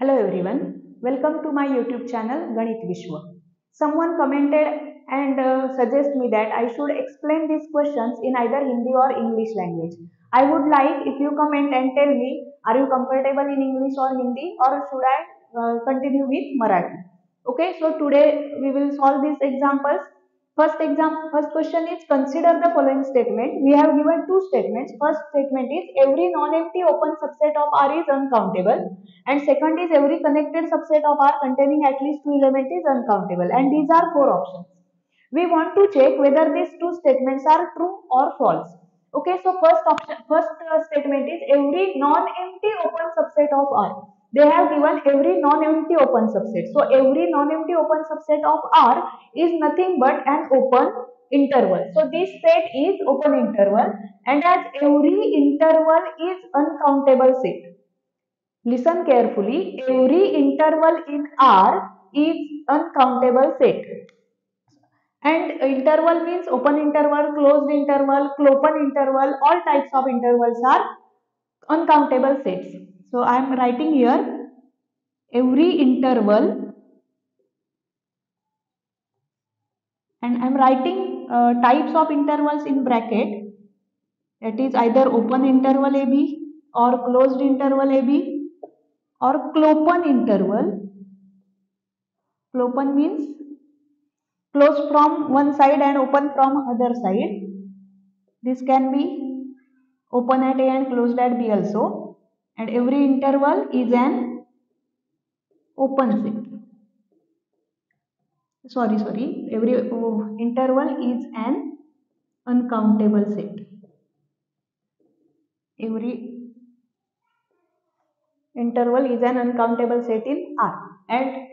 Hello everyone, welcome to my YouTube channel Ganit Vishwa. Someone commented and suggest me that I should explain these questions in either Hindi or English language. I would like if you comment and tell me, are you comfortable in English or Hindi, or should I continue with Marathi? Okay, so today we will solve these examples. First question is, consider the following statement. We have given two statements. First statement is, every non-empty open subset of R is uncountable, and second is, every connected subset of R containing at least two elements is uncountable, and these are four options. We want to check whether these two statements are true or false. Okay, so first statement is, every non-empty open subset of R. They have given every non-empty open subset. So every non-empty open subset of R is nothing but an open interval. So this set is open interval, and as every interval is uncountable set. Listen carefully. Every interval in R is uncountable set. And interval means open interval, closed interval, closed interval, all types of intervals are uncountable sets. So I am writing here every interval, and I am writing types of intervals in bracket, that is either open interval AB or closed interval AB or closed interval. Closed means closed from one side and open from other side. This can be open at A and closed at B also, and every interval is an open set. Sorry, every interval is an uncountable set. Every interval is an uncountable set in R, and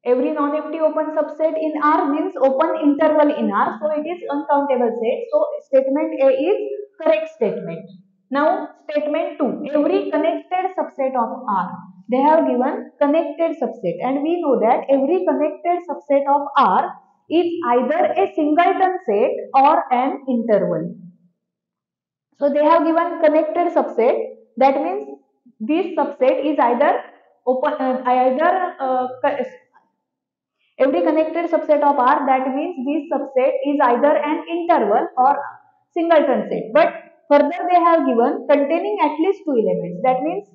every non-empty open subset in R means open interval in R, so it is uncountable set. So statement A is correct statement. Now statement 2, every connected subset of R. They have given connected subset, and we know that every connected subset of R is either a singleton set or an interval. So they have given connected subset, that means this subset is either open every connected subset of R, that means this subset is either an interval or singleton set. But further they have given containing at least two elements, that means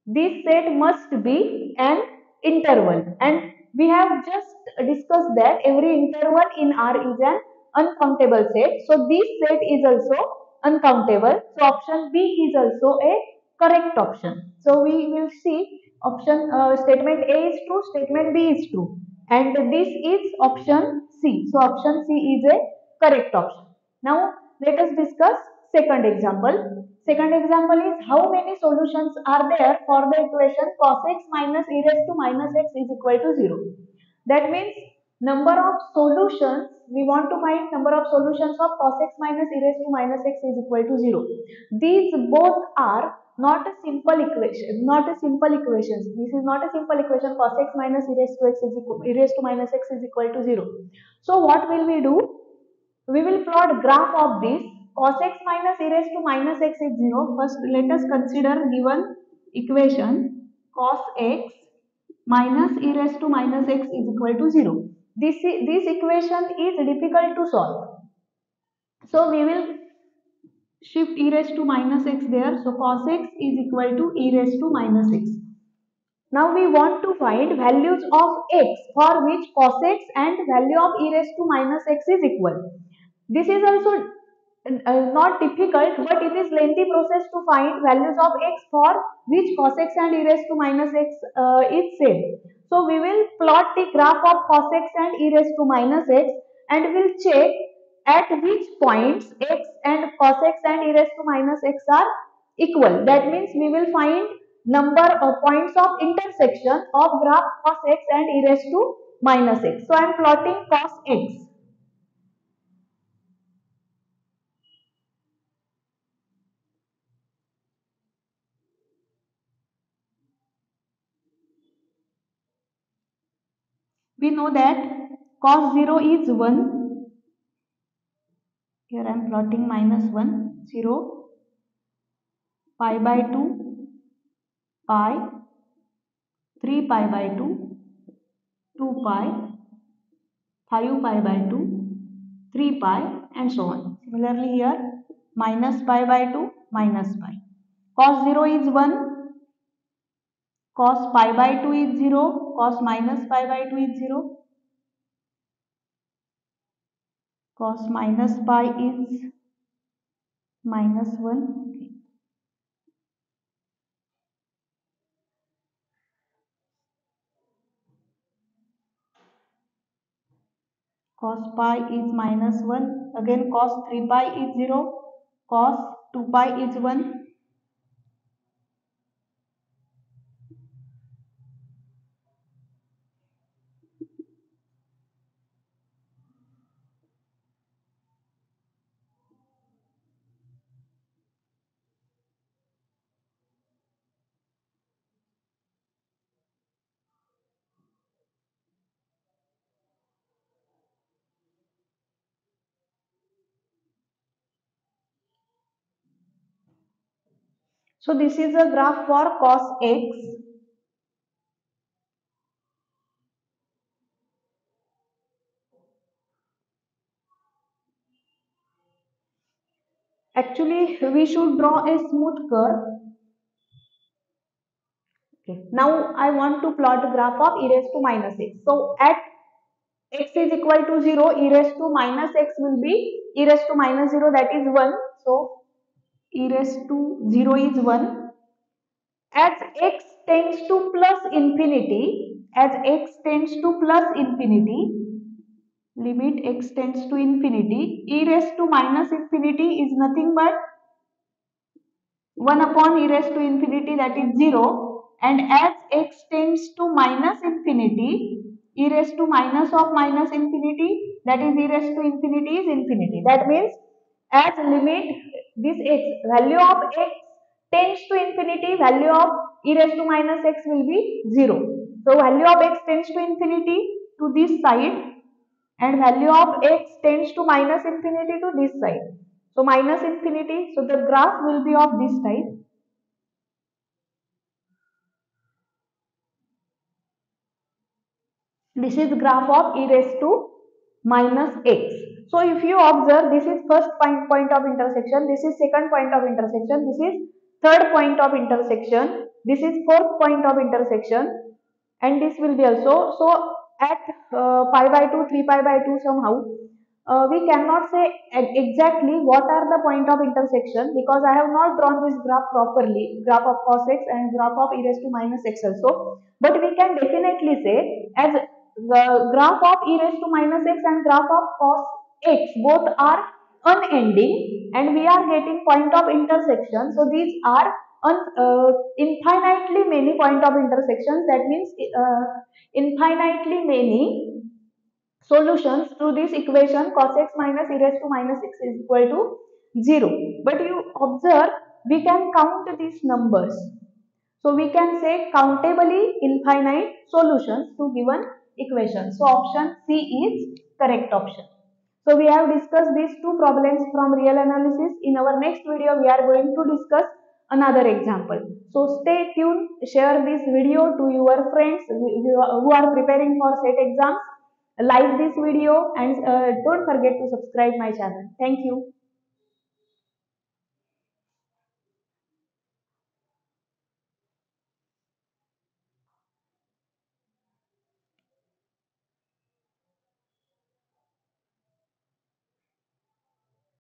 this set must be an interval, and we have just discussed that every interval in R is an uncountable set. So this set is also uncountable. So option B is also a correct option. So we will see option statement A is true, statement B is true, and this is option C. So option C is a correct option. Now let us discuss second example. Second example is, how many solutions are there for the equation cos x minus e raised to minus x is equal to 0. That means number of solutions, we want to find number of solutions of cos x minus e raised to minus x is equal to 0. These both are not a simple equation, not a simple equations. This is not a simple equation, cos x minus e raised to x is equal, e raised to minus x is equal to 0. So what will we do? We will plot graph of this. Cos x minus e raised to minus x is 0. First let us consider given equation cos x minus e raised to minus x is equal to 0. This equation is difficult to solve. So we will shift e raised to minus x there. So cos x is equal to e raised to minus x. Now we want to find values of x for which cos x and value of e raised to minus x is equal. This is also not difficult, but it is lengthy process to find values of x for which cos x and e raised to minus x is same. So we will plot the graph of cos x and e raised to minus x, and will check at which points x and cos x and e raised to minus x are equal. That means we will find number of points of intersection of graph cos x and e raised to minus x. So I am plotting cos x. We know that cos 0 is 1. Here I am plotting minus 1, 0, pi by 2, pi, 3 pi by 2, 2 pi, 5 pi by 2, 3 pi, and so on. Similarly here, minus pi by 2, minus pi. Cos 0 is 1, cos pi by 2 is 0, cos minus pi by 2 is 0, cos minus pi is minus 1. Okay. Cos pi is minus 1. Again cos 3 pi is 0. Cos 2 pi is 1. So this is a graph for cos x. Actually, we should draw a smooth curve. Okay. Now I want to plot the graph of e raised to minus x. So at x is equal to 0, e raised to minus x will be e raised to minus 0, that is 1. So e raised to 0 is 1. As x tends to plus infinity, as x tends to plus infinity, limit x tends to infinity, e raised to minus infinity is nothing but 1 upon e raised to infinity, that is 0, and as x tends to minus infinity, e raised to minus of minus infinity, that is e raised to infinity, is infinity. That means as limit this x, value of x tends to infinity, value of e raised to minus x will be 0. So value of x tends to infinity to this side, and value of x tends to minus infinity to this side. So minus infinity, so the graph will be of this type. This is graph of e raised to minus x. So if you observe, this is first point of intersection, this is second point of intersection, this is third point of intersection, this is fourth point of intersection, and this will be also. So at pi by 2, 3 pi by 2 somehow, we cannot say exactly what are the point of intersection, because I have not drawn this graph properly, graph of cos x and graph of e raised to minus x also. But we can definitely say, as the graph of e raised to minus x and graph of cos x both are unending, and we are getting point of intersection. So these are infinitely many point of intersections. That means infinitely many solutions to this equation cos x minus e raised to minus x is equal to 0. But you observe, we can count these numbers. So we can say countably infinite solutions to given equation. So option C is correct option. So we have discussed these two problems from real analysis. In our next video, we are going to discuss another example. So stay tuned, share this video to your friends who are preparing for set exams. Like this video, and don't forget to subscribe my channel. Thank you.